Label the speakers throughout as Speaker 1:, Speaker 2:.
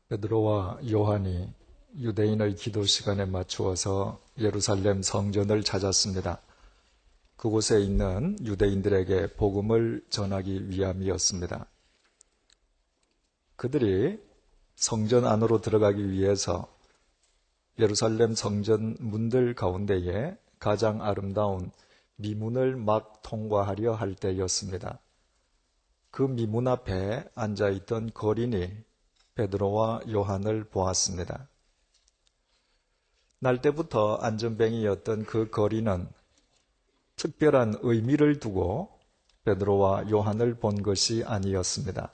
Speaker 1: 베드로와 요한이 유대인의 기도 시간에 맞추어서 예루살렘 성전을 찾았습니다. 그곳에 있는 유대인들에게 복음을 전하기 위함이었습니다. 그들이 성전 안으로 들어가기 위해서 예루살렘 성전 문들 가운데에 가장 아름다운 미문을 막 통과하려 할 때였습니다. 그 미문 앞에 앉아있던 거린이 베드로와 요한을 보았습니다. 날 때부터 안전뱅이였던 그 거린은 특별한 의미를 두고 베드로와 요한을 본 것이 아니었습니다.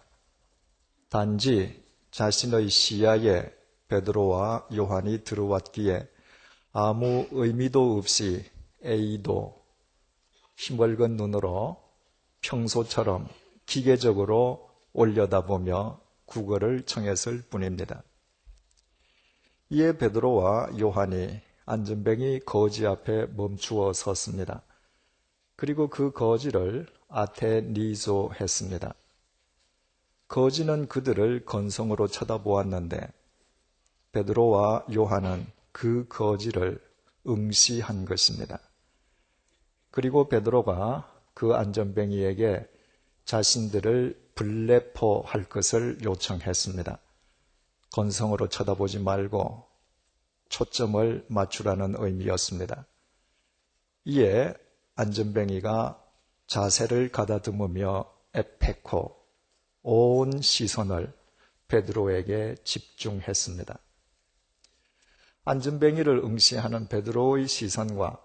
Speaker 1: 단지 자신의 시야에 베드로와 요한이 들어왔기에 아무 의미도 없이 A도 힘벌건 눈으로 평소처럼 기계적으로 올려다보며 국어를 청했을 뿐입니다. 이에 베드로와 요한이 안전뱅이 거지 앞에 멈추어 섰습니다. 그리고 그 거지를 아테니조 했습니다. 거지는 그들을 건성으로 쳐다보았는데 베드로와 요한은 그 거지를 응시한 것입니다. 그리고 베드로가 그 안전뱅이에게 자신들을 블레포할 것을 요청했습니다. 건성으로 쳐다보지 말고 초점을 맞추라는 의미였습니다. 이에 안전뱅이가 자세를 가다듬으며 에페코, 온 시선을 베드로에게 집중했습니다. 안전뱅이를 응시하는 베드로의 시선과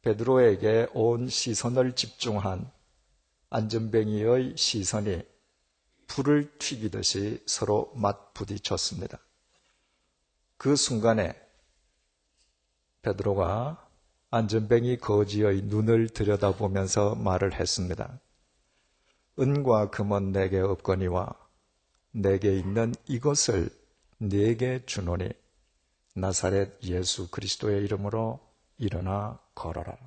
Speaker 1: 베드로에게 온 시선을 집중한 안전뱅이의 시선이 불을 튀기듯이 서로 맞부딪혔습니다. 그 순간에 베드로가 안전뱅이 거지의 눈을 들여다보면서 말을 했습니다. 은과 금은 내게 없거니와 내게 있는 이것을 네게 주노니 나사렛 예수 그리스도의 이름으로 일어나 걸어라.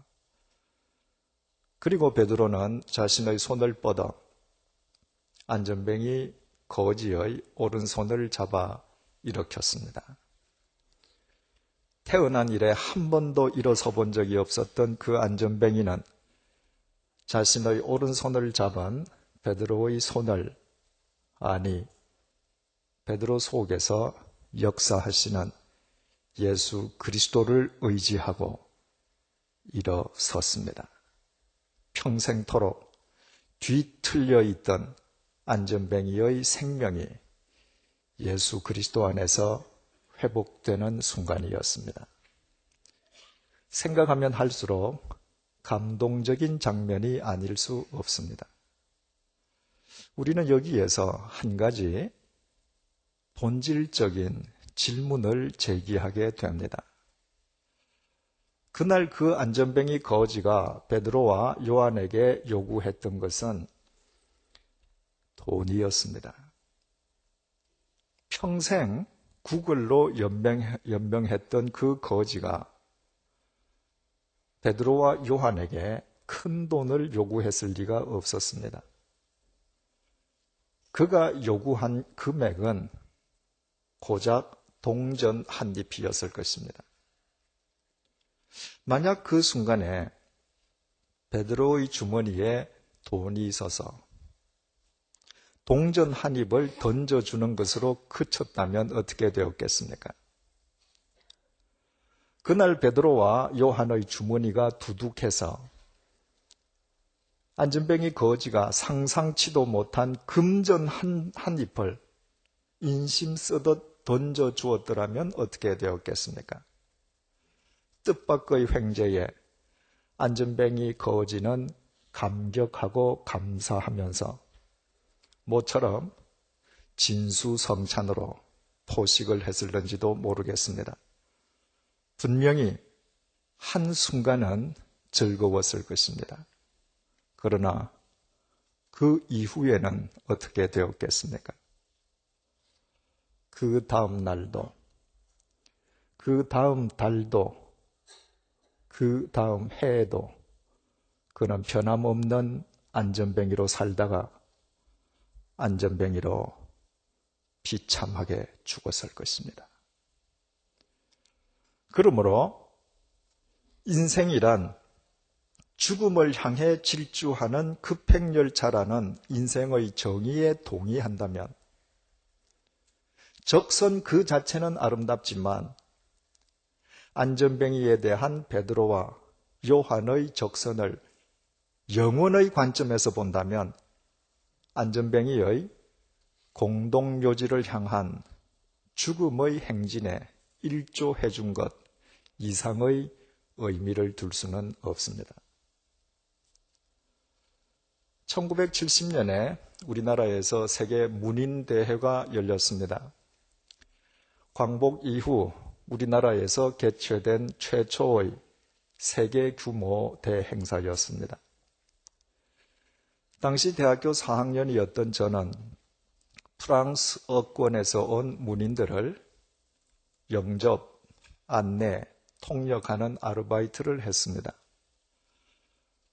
Speaker 1: 그리고 베드로는 자신의 손을 뻗어 안전뱅이 거지의 오른손을 잡아 일으켰습니다. 태어난 이래 한 번도 일어서 본 적이 없었던 그 안전뱅이는 자신의 오른손을 잡은 베드로의 손을, 아니 베드로 속에서 역사하시는 예수 그리스도를 의지하고 일어섰습니다. 평생토록 뒤틀려 있던 안전뱅이의 생명이 예수 그리스도 안에서 회복되는 순간이었습니다. 생각하면 할수록 감동적인 장면이 아닐 수 없습니다. 우리는 여기에서 한 가지 본질적인 질문을 제기하게 됩니다. 그날 그 안전뱅이 거지가 베드로와 요한에게 요구했던 것은 돈이었습니다. 평생 구걸로 연명했던 그 거지가 베드로와 요한에게 큰 돈을 요구했을 리가 없었습니다. 그가 요구한 금액은 고작 동전 한 잎이었을 것입니다. 만약 그 순간에 베드로의 주머니에 돈이 있어서 동전 한 잎을 던져주는 것으로 그쳤다면 어떻게 되었겠습니까? 그날 베드로와 요한의 주머니가 두둑해서 안전뱅이 거지가 상상치도 못한 금전 한 잎을 인심 쓰듯 던져주었더라면 어떻게 되었겠습니까? 뜻밖의 횡재에 안전뱅이 거지는 감격하고 감사하면서 모처럼 진수성찬으로 포식을 했을런지도 모르겠습니다. 분명히 한순간은 즐거웠을 것입니다. 그러나 그 이후에는 어떻게 되었겠습니까? 그 다음 날도, 그 다음 달도, 그 다음 해에도 그는 변함없는 안전뱅이로 살다가 안전뱅이로 비참하게 죽었을 것입니다. 그러므로 인생이란 죽음을 향해 질주하는 급행열차라는 인생의 정의에 동의한다면 적선 그 자체는 아름답지만 안전뱅이에 대한 베드로와 요한의 적선을 영혼의 관점에서 본다면 안전뱅이의 공동묘지를 향한 죽음의 행진에 일조해 준 것 이상의 의미를 둘 수는 없습니다. 1970년에 우리나라에서 세계 문인대회가 열렸습니다. 광복 이후 우리나라에서 개최된 최초의 세계 규모 대행사였습니다. 당시 대학교 4학년이었던 저는 프랑스 어권에서 온 문인들을 영접, 안내, 통역하는 아르바이트를 했습니다.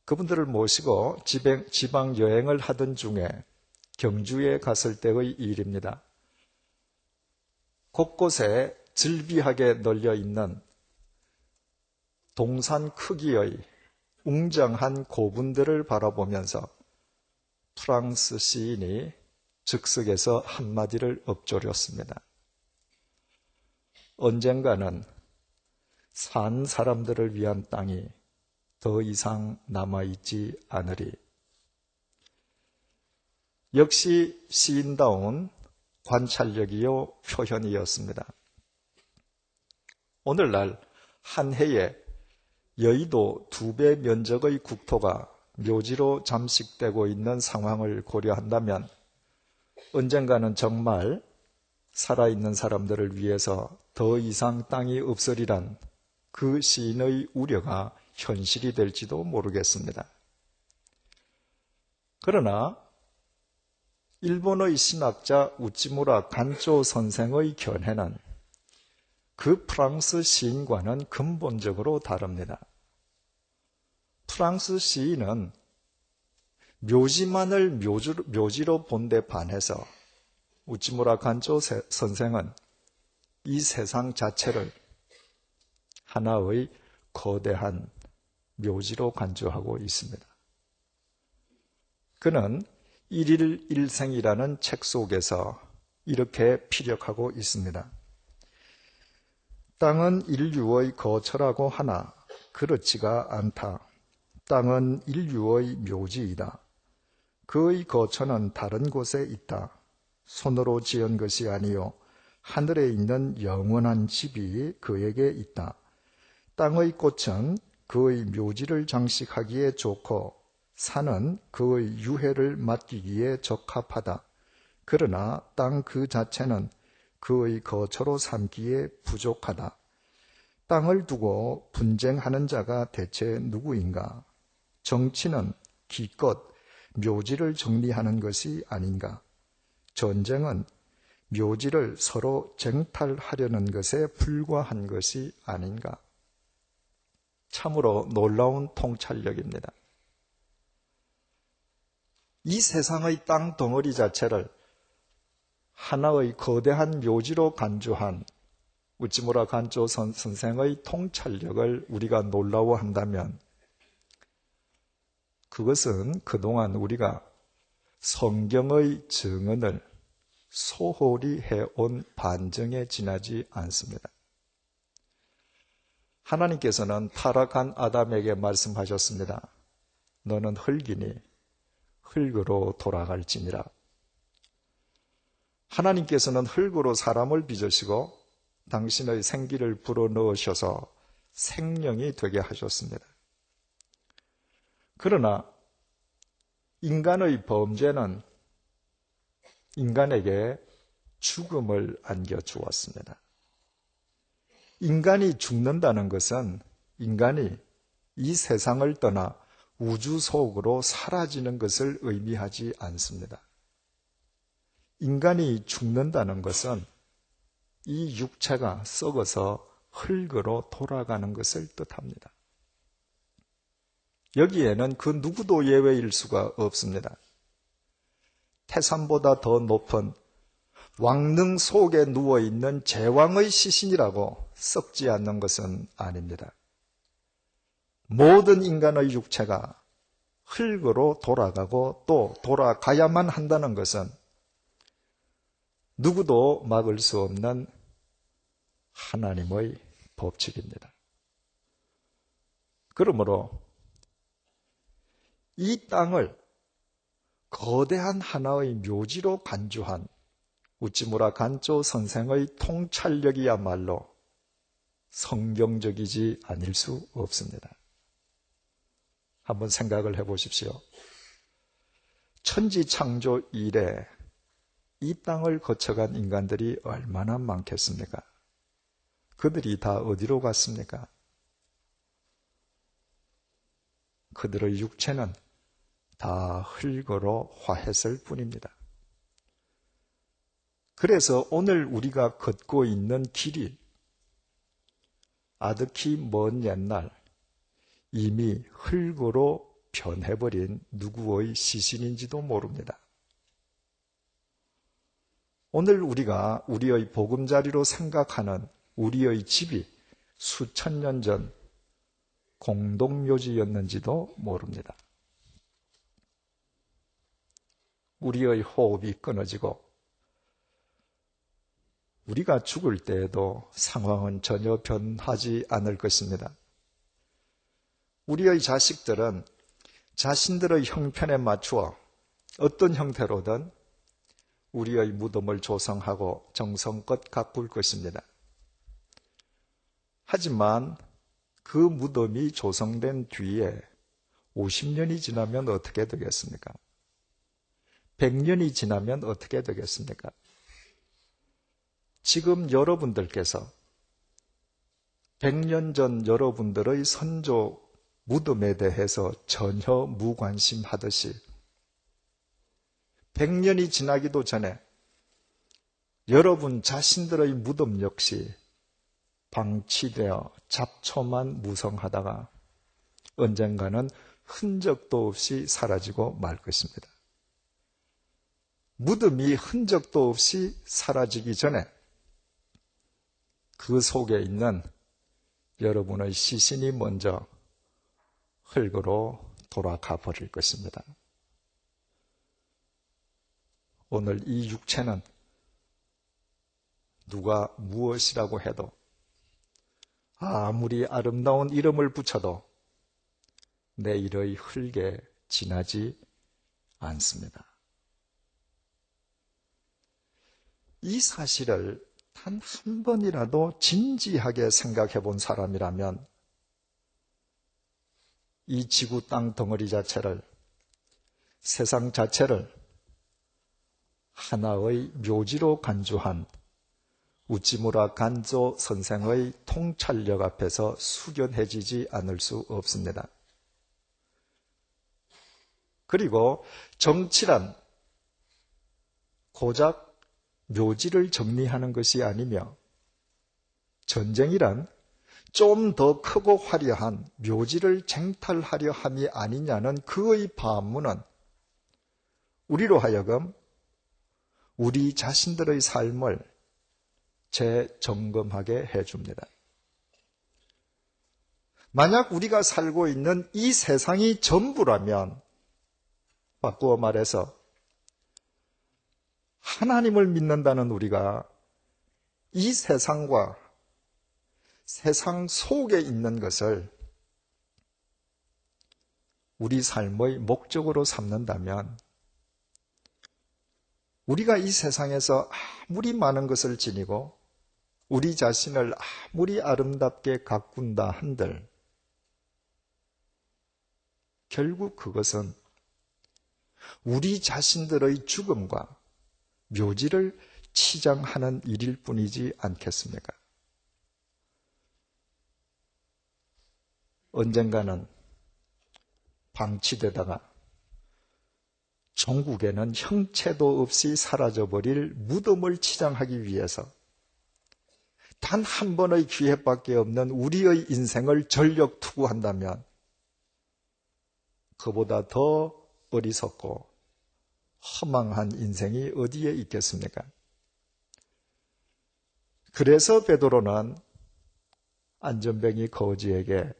Speaker 1: 그분들을 모시고 지방 여행을 하던 중에 경주에 갔을 때의 일입니다. 곳곳에 즐비하게 널려 있는 동산 크기의 웅장한 고분들을 바라보면서 프랑스 시인이 즉석에서 한마디를 읊조렸습니다. 언젠가는 산 사람들을 위한 땅이 더 이상 남아있지 않으리. 역시 시인다운 관찰력이요 표현이었습니다. 오늘날 한 해에 여의도 2배 면적의 국토가 묘지로 잠식되고 있는 상황을 고려한다면 언젠가는 정말 살아있는 사람들을 위해서 더 이상 땅이 없으리란 그 시인의 우려가 현실이 될지도 모르겠습니다. 그러나 일본의 신학자 우찌무라 간조 선생의 견해는 그 프랑스 시인과는 근본적으로 다릅니다. 프랑스 시인은 묘지만을 묘지로 본 데 반해서 우찌무라 간조 선생은 이 세상 자체를 하나의 거대한 묘지로 간주하고 있습니다. 그는 일일 일생이라는 책 속에서 이렇게 피력하고 있습니다. 땅은 인류의 거처라고 하나 그렇지가 않다. 땅은 인류의 묘지이다. 그의 거처는 다른 곳에 있다. 손으로 지은 것이 아니요 하늘에 있는 영원한 집이 그에게 있다. 땅의 꽃은 그의 묘지를 장식하기에 좋고 산은 그의 유해를 맡기기에 적합하다. 그러나 땅 그 자체는 그의 거처로 삼기에 부족하다. 땅을 두고 분쟁하는 자가 대체 누구인가? 정치는 기껏 묘지를 정리하는 것이 아닌가? 전쟁은 묘지를 서로 쟁탈하려는 것에 불과한 것이 아닌가? 참으로 놀라운 통찰력입니다. 이 세상의 땅 덩어리 자체를 하나의 거대한 묘지로 간주한 우찌무라 간조 선생의 통찰력을 우리가 놀라워한다면 그것은 그동안 우리가 성경의 증언을 소홀히 해온 반증에 지나지 않습니다. 하나님께서는 타락한 아담에게 말씀하셨습니다. 너는 흙이니 흙으로 돌아갈지니라. 하나님께서는 흙으로 사람을 빚으시고 당신의 생기를 불어넣으셔서 생명이 되게 하셨습니다. 그러나 인간의 범죄는 인간에게 죽음을 안겨주었습니다. 인간이 죽는다는 것은 인간이 이 세상을 떠나 우주 속으로 사라지는 것을 의미하지 않습니다. 인간이 죽는다는 것은 이 육체가 썩어서 흙으로 돌아가는 것을 뜻합니다. 여기에는 그 누구도 예외일 수가 없습니다. 태산보다 더 높은 왕릉 속에 누워있는 제왕의 시신이라고 썩지 않는 것은 아닙니다. 모든 인간의 육체가 흙으로 돌아가고 또 돌아가야만 한다는 것은 누구도 막을 수 없는 하나님의 법칙입니다. 그러므로 이 땅을 거대한 하나의 묘지로 간주한 우찌무라 간조 선생의 통찰력이야말로 성경적이지 아닐 수 없습니다. 한번 생각을 해보십시오. 천지창조 이래 이 땅을 거쳐간 인간들이 얼마나 많겠습니까? 그들이 다 어디로 갔습니까? 그들의 육체는 다 흙으로 화했을 뿐입니다. 그래서 오늘 우리가 걷고 있는 길이 아득히 먼 옛날 이미 흙으로 변해버린 누구의 시신인지도 모릅니다. 오늘 우리가 우리의 보금자리로 생각하는 우리의 집이 수천 년 전 공동묘지였는지도 모릅니다. 우리의 호흡이 끊어지고 우리가 죽을 때에도 상황은 전혀 변하지 않을 것입니다. 우리의 자식들은 자신들의 형편에 맞추어 어떤 형태로든 우리의 무덤을 조성하고 정성껏 가꿀 것입니다. 하지만 그 무덤이 조성된 뒤에 50년이 지나면 어떻게 되겠습니까? 100년이 지나면 어떻게 되겠습니까? 지금 여러분들께서 100년 전 여러분들의 선조 무덤에 대해서 전혀 무관심하듯이 100년이 지나기도 전에 여러분 자신들의 무덤 역시 방치되어 잡초만 무성하다가 언젠가는 흔적도 없이 사라지고 말 것입니다. 무덤이 흔적도 없이 사라지기 전에 그 속에 있는 여러분의 시신이 먼저 흙으로 돌아가 버릴 것입니다. 오늘 이 육체는 누가 무엇이라고 해도 아무리 아름다운 이름을 붙여도 내일의 흙에 지나지 않습니다. 이 사실을 단 한 번이라도 진지하게 생각해 본 사람이라면 이 지구 땅 덩어리 자체를, 세상 자체를 하나의 묘지로 간주한 우찌무라 간조 선생의 통찰력 앞에서 숙연해지지 않을 수 없습니다. 그리고 정치란 고작 묘지를 정리하는 것이 아니며 전쟁이란 좀 더 크고 화려한 묘지를 쟁탈하려 함이 아니냐는 그의 반문은 우리로 하여금 우리 자신들의 삶을 재점검하게 해줍니다. 만약 우리가 살고 있는 이 세상이 전부라면, 바꾸어 말해서 하나님을 믿는다는 우리가 이 세상과 세상 속에 있는 것을 우리 삶의 목적으로 삼는다면 우리가 이 세상에서 아무리 많은 것을 지니고 우리 자신을 아무리 아름답게 가꾼다 한들 결국 그것은 우리 자신들의 죽음과 묘지를 치장하는 일일 뿐이지 않겠습니까? 언젠가는 방치되다가 종국에는 형체도 없이 사라져버릴 무덤을 치장하기 위해서 단 한 번의 기회밖에 없는 우리의 인생을 전력 투구한다면 그보다 더 어리석고 허망한 인생이 어디에 있겠습니까? 그래서 베드로는 안전뱅이 거지에게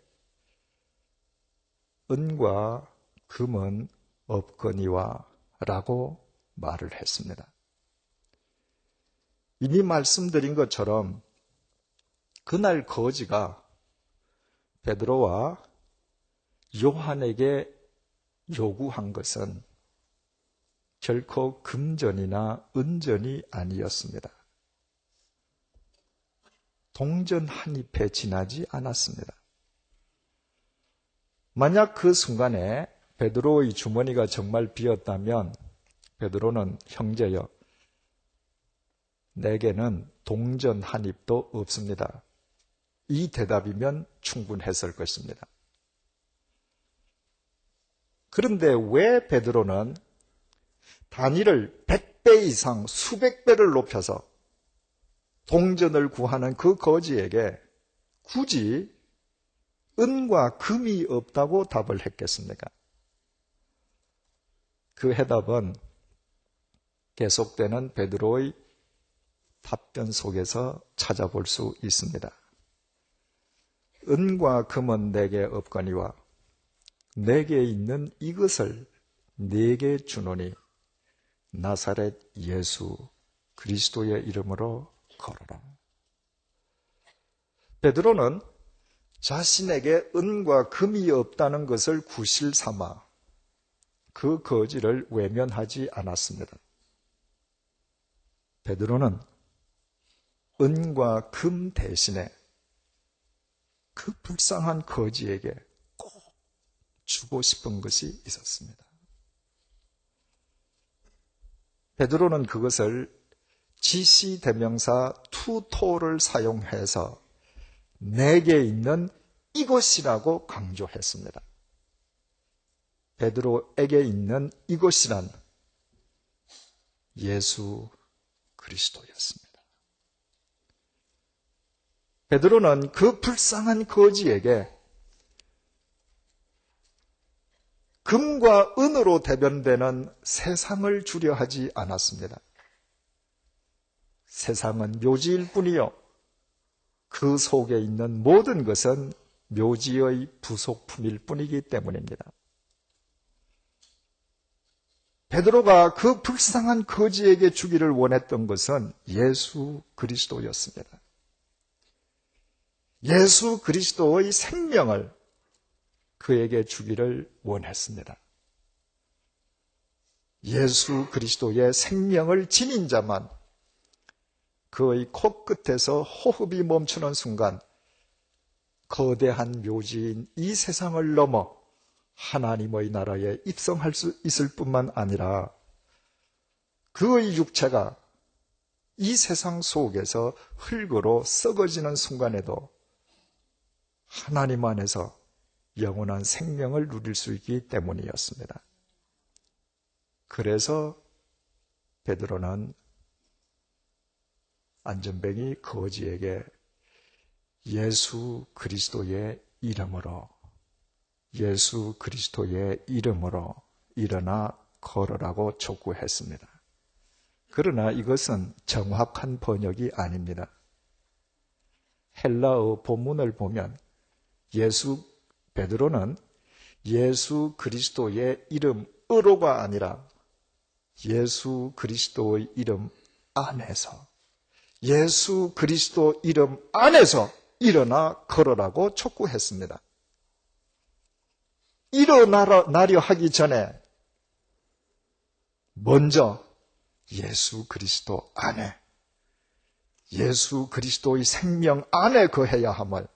Speaker 1: 은과 금은 없거니와 라고 말을 했습니다. 이미 말씀드린 것처럼 그날 거지가 베드로와 요한에게 요구한 것은 결코 금전이나 은전이 아니었습니다. 동전 한 잎에 지나지 않았습니다. 만약 그 순간에 베드로의 주머니가 정말 비었다면 베드로는 형제여, 내게는 동전 한 잎도 없습니다. 이 대답이면 충분했을 것입니다. 그런데 왜 베드로는 단위를 100배 이상 수백 배를 높여서 동전을 구하는 그 거지에게 굳이 은과 금이 없다고 답을 했겠습니까? 그 해답은 계속되는 베드로의 답변 속에서 찾아볼 수 있습니다. 은과 금은 내게 없거니와 내게 있는 이것을 내게 주노니 나사렛 예수 그리스도의 이름으로 걸어라. 베드로는 자신에게 은과 금이 없다는 것을 구실 삼아 그 거지를 외면하지 않았습니다. 베드로는 은과 금 대신에 그 불쌍한 거지에게 꼭 주고 싶은 것이 있었습니다. 베드로는 그것을 지시대명사 투토를 사용해서 내게 있는 이것이라고 강조했습니다. 베드로에게 있는 이것이란 예수 그리스도였습니다. 베드로는 그 불쌍한 거지에게 금과 은으로 대변되는 세상을 주려 하지 않았습니다. 세상은 묘지일 뿐이요, 그 속에 있는 모든 것은 묘지의 부속품일 뿐이기 때문입니다. 베드로가 그 불쌍한 거지에게 주기를 원했던 것은 예수 그리스도였습니다. 예수 그리스도의 생명을 그에게 주기를 원했습니다. 예수 그리스도의 생명을 지닌 자만 그의 코끝에서 호흡이 멈추는 순간 거대한 묘지인 이 세상을 넘어 하나님의 나라에 입성할 수 있을 뿐만 아니라 그의 육체가 이 세상 속에서 흙으로 썩어지는 순간에도 하나님 안에서 영원한 생명을 누릴 수 있기 때문이었습니다. 그래서 베드로는 안전뱅이 거지에게 예수 그리스도의 이름으로 일어나 걸으라고 촉구했습니다. 그러나 이것은 정확한 번역이 아닙니다. 헬라어 본문을 보면 베드로는 예수 그리스도의 이름으로가 아니라 예수 그리스도의 이름 안에서, 예수 그리스도 이름 안에서 일어나 걸으라고 촉구했습니다. 일어나려 하기 전에 먼저 예수 그리스도 안에, 예수 그리스도의 생명 안에 거해야 함을,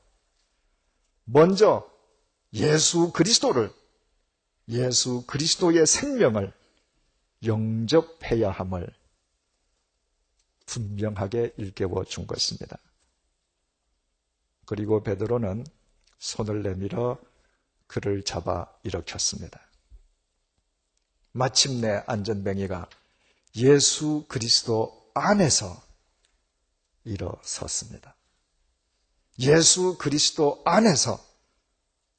Speaker 1: 먼저 예수 그리스도의 생명을 영접해야 함을 분명하게 일깨워 준 것입니다. 그리고 베드로는 손을 내밀어 그를 잡아 일으켰습니다. 마침내 안전뱅이가 예수 그리스도 안에서 일어섰습니다. 예수 그리스도 안에서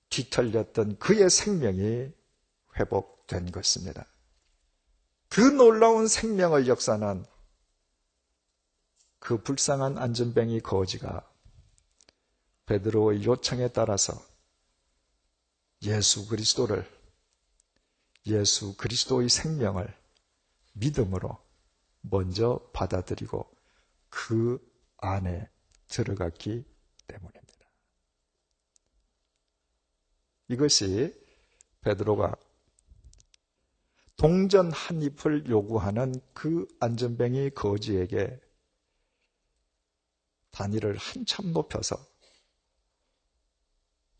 Speaker 1: 뒤틀렸던 그의 생명이 회복된 것입니다. 그 놀라운 생명의 역사는 그 불쌍한 안전뱅이 거지가 베드로의 요청에 따라서 예수 그리스도의 생명을 믿음으로 먼저 받아들이고 그 안에 들어갔기 때문입니다. 이것이 베드로가 동전 한 잎을 요구하는 그 안전뱅이 거지에게 단위를 한참 높여서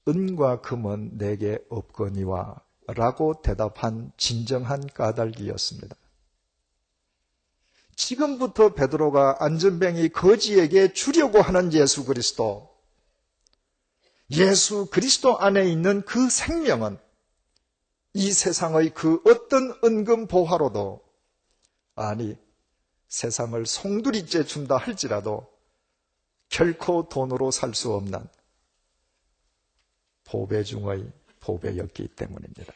Speaker 1: 은과 금은 내게 없거니와 라고 대답한 진정한 까닭이었습니다. 지금부터 베드로가 안전뱅이 거지에게 주려고 하는 예수 그리스도 안에 있는 그 생명은 이 세상의 그 어떤 은금 보화로도, 아니 세상을 송두리째 준다 할지라도 결코 돈으로 살 수 없는 보배 중의 보배였기 때문입니다.